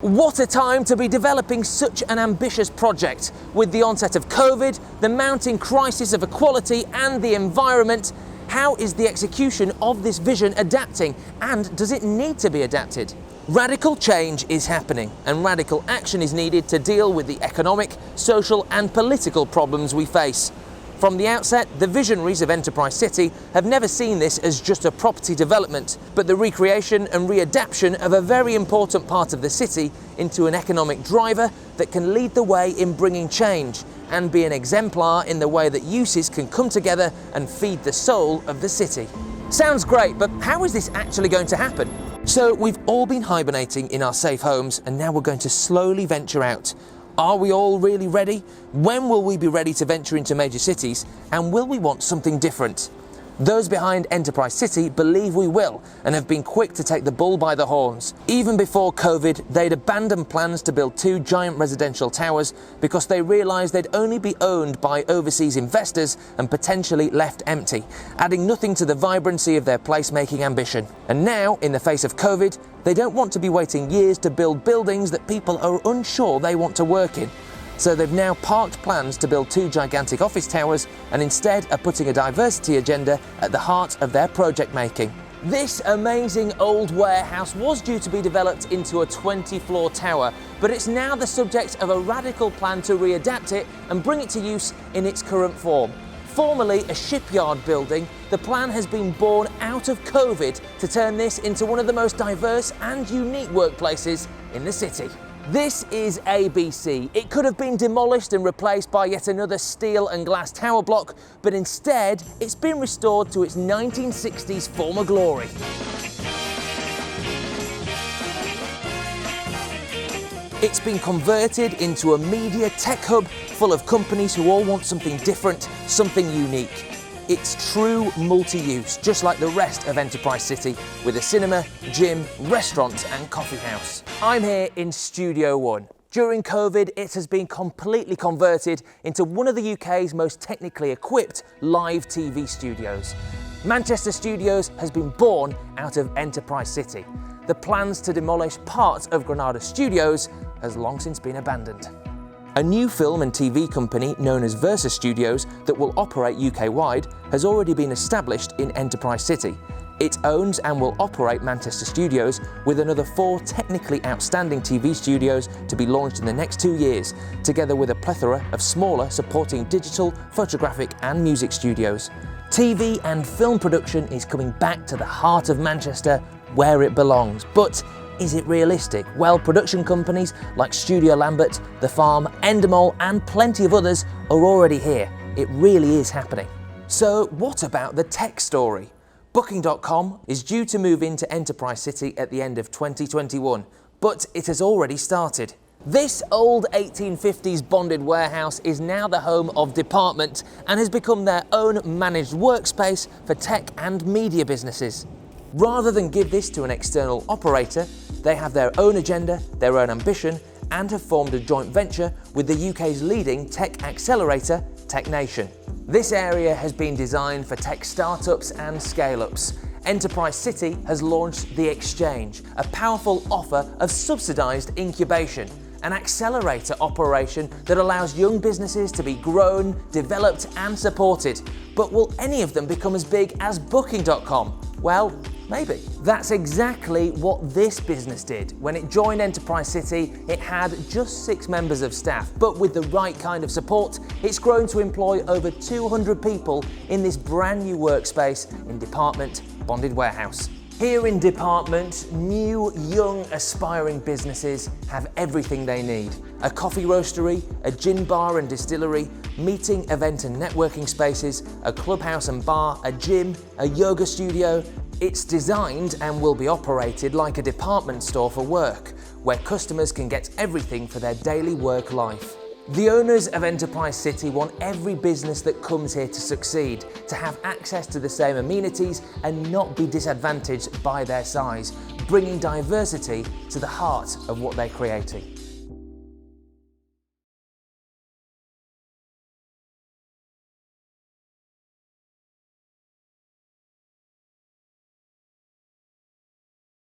What a time to be developing such an ambitious project. With the onset of COVID, the mounting crisis of equality and the environment, how is the execution of this vision adapting, and does it need to be adapted? Radical change is happening, and radical action is needed to deal with the economic, social and political problems we face. From the outset, the visionaries of Enterprise City have never seen this as just a property development, but the recreation and readaptation of a very important part of the city into an economic driver that can lead the way in bringing change and be an exemplar in the way that uses can come together and feed the soul of the city. Sounds great, but how is this actually going to happen? So we've all been hibernating in our safe homes, and now we're going to slowly venture out. Are we all really ready? When will we be ready to venture into major cities, and will we want something different? Those behind Enterprise City believe we will, and have been quick to take the bull by the horns. Even before COVID, they'd abandoned plans to build 2 giant residential towers because they realised they'd only be owned by overseas investors and potentially left empty, adding nothing to the vibrancy of their placemaking ambition. And now, in the face of COVID, they don't want to be waiting years to build buildings that people are unsure they want to work in. So they've now parked plans to build 2 gigantic office towers and instead are putting a diversity agenda at the heart of their project making. This amazing old warehouse was due to be developed into a 20-floor tower, but it's now the subject of a radical plan to readapt it and bring it to use in its current form. Formerly a shipyard building, the plan has been born out of COVID to turn this into one of the most diverse and unique workplaces in the city. This is ABC. It could have been demolished and replaced by yet another steel and glass tower block, but instead it's been restored to its 1960s former glory. It's been converted into a media tech hub full of companies who all want something different, something unique. It's true multi-use, just like the rest of Enterprise City, with a cinema, gym, restaurant and coffee house. I'm here in Studio One. During COVID, it has been completely converted into one of the UK's most technically equipped live TV studios. Manchester Studios has been born out of Enterprise City. The plans to demolish parts of Granada Studios has long since been abandoned. A new film and TV company known as Versa Studios that will operate UK-wide has already been established in Enterprise City. It owns and will operate Manchester Studios, with another 4 technically outstanding TV studios to be launched in the next 2 years, together with a plethora of smaller supporting digital, photographic and music studios. TV and film production is coming back to the heart of Manchester, where it belongs. But is it realistic? Well, production companies like Studio Lambert, The Farm, Endemol and plenty of others are already here. It really is happening. So what about the tech story? Booking.com is due to move into Enterprise City at the end of 2021, but it has already started. This old 1850s bonded warehouse is now the home of Department and has become their own managed workspace for tech and media businesses. Rather than give this to an external operator, they have their own agenda, their own ambition, and have formed a joint venture with the UK's leading tech accelerator, TechNation. This area has been designed for tech startups and scale-ups. Enterprise City has launched The Exchange, a powerful offer of subsidised incubation, an accelerator operation that allows young businesses to be grown, developed and supported. But will any of them become as big as Booking.com? Well, maybe. That's exactly what this business did. When it joined Enterprise City, it had just 6 members of staff, but with the right kind of support, it's grown to employ over 200 people in this brand new workspace in Department Bonded Warehouse. Here in Department, new, young, aspiring businesses have everything they need. A coffee roastery, a gin bar and distillery, meeting, event and networking spaces, a clubhouse and bar, a gym, a yoga studio. It's designed and will be operated like a department store for work, where customers can get everything for their daily work life. The owners of Enterprise City want every business that comes here to succeed, to have access to the same amenities and not be disadvantaged by their size, bringing diversity to the heart of what they're creating.